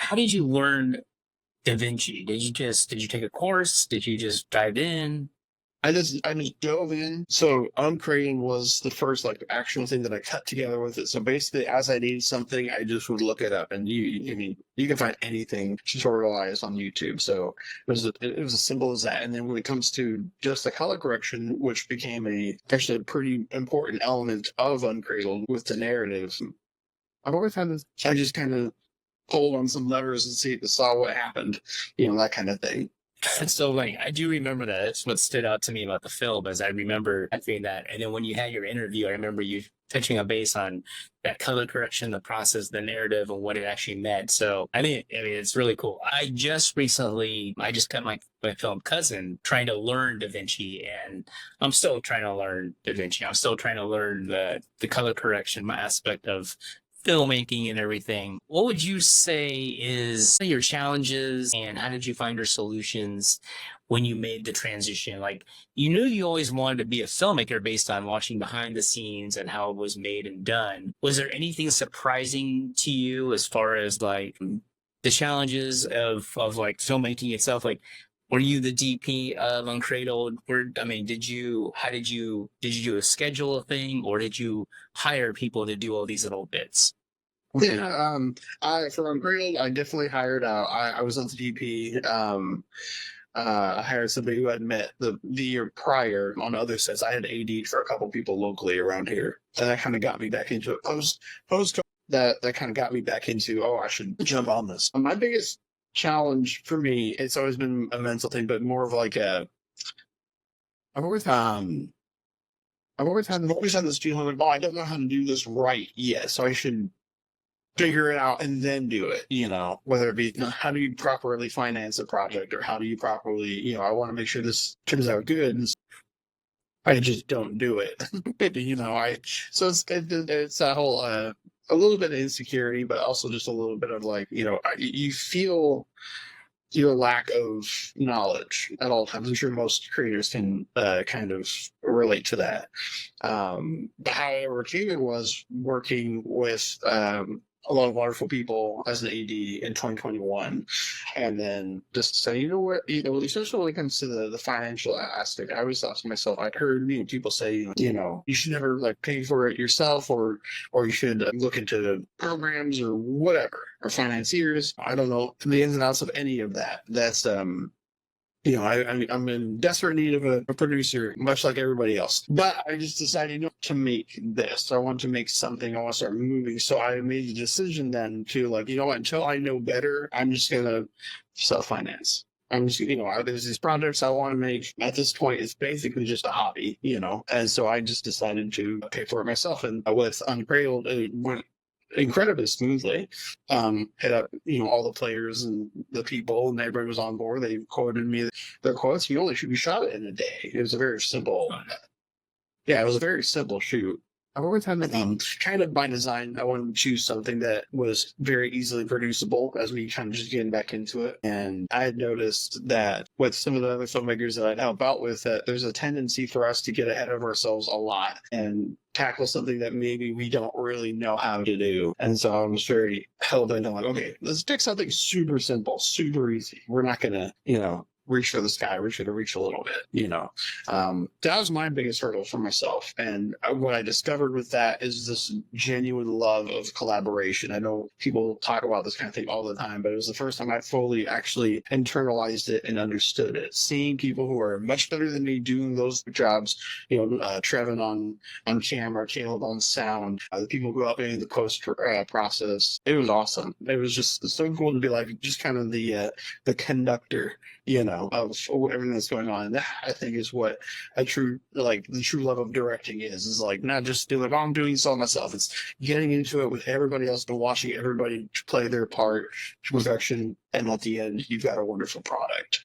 how did you learn Da Vinci? Did you take a course? Did you just dive in? I just dove in. So Uncreating was the first like actual thing that I cut together with it. So basically, as I needed something, I just would look it up, and I mean, you can find anything tutorialized on YouTube. So it was as simple as that. And then when it comes to just the color correction, which became actually a pretty important element of Uncradled with the narrative, I've always had this. I just kind of pulled on some levers and saw what happened, that kind of thing. And so, like, I do remember that. That's what stood out to me about the film, is I remember having that. And then when you had your interview, I remember you touching a base on that color correction, the process, the narrative, and what it actually meant. So, I mean, it's really cool. I just got my film cousin trying to learn Da Vinci, and I'm still trying to learn Da Vinci. I'm still trying to learn the color correction aspect of filmmaking and everything. What would you say is your challenges, and how did you find your solutions when you made the transition? Like, you knew you always wanted to be a filmmaker based on watching behind the scenes and how it was made and done. Was there anything surprising to you as far as like the challenges of like filmmaking itself? Like, were you the DP of Uncradled? I mean, did you do a schedule thing, or did you hire people to do all these little bits? Yeah, I for Unreal, I definitely hired out. I was on the DP. I hired somebody who I'd met the year prior on other sets. I had AD'd for a couple people locally around here, and that kind of got me back into it. Post that kind of got me back into, oh, I should jump on this. My biggest challenge for me, it's always been a mental thing, but more of like I've always I've always had this feeling like, oh, I don't know how to do this right yet, so I should figure it out and then do it, whether it be how do you properly finance a project, or how do you properly, I want to make sure this turns out good. And I just don't do it. So it's that whole, a little bit of insecurity, but also just a little bit of like, you feel your lack of knowledge at all times. I'm sure most creators can kind of relate to that. However, Cuban was working with a lot of wonderful people as an AD in 2021, and then just say, what, especially when it comes to the financial aspect, I always thought to myself, I'd heard people say, you should never like pay for it yourself, or you should look into programs or whatever, or financiers. I don't know the ins and outs of any of that. That's I'm in desperate need of a producer, much like everybody else. But I just decided to make this. I want to make something. I want to start moving. So I made the decision then to, like, until I know better, I'm just going to self-finance. I'm just, there's these projects I want to make. At this point, it's basically just a hobby, And so I just decided to pay for it myself. And with Uncradled, it went incredibly smoothly. Hit up, all the players and the people, and everybody was on board. They quoted me their quotes. You only should be shot it in a day. It was a very simple, yeah, it was a very simple shoot. I've always had kind of by design, I wanted to choose something that was very easily producible as we kind of just getting back into it. And I had noticed that with some of the other filmmakers that I'd help out with, that there's a tendency for us to get ahead of ourselves a lot and tackle something that maybe we don't really know how to do. And so I was very held into like, okay, let's take something super simple, super easy. We're not going to, reach for the sky. We're going to reach a little bit, That was my biggest hurdle for myself. And what I discovered with that is this genuine love of collaboration. I know people talk about this kind of thing all the time, but it was the first time I fully actually internalized it and understood it. Seeing people who are much better than me doing those jobs, Trevin on camera, Caleb on sound, the people who helped me in the post process. It was awesome. It was just so cool to be like just kind of the conductor, of everything that's going on. And that, I think, is what the true love of directing is like not just doing, I'm doing this all myself. It's getting into it with everybody else and watching everybody play their part to perfection. And at the end, you've got a wonderful product.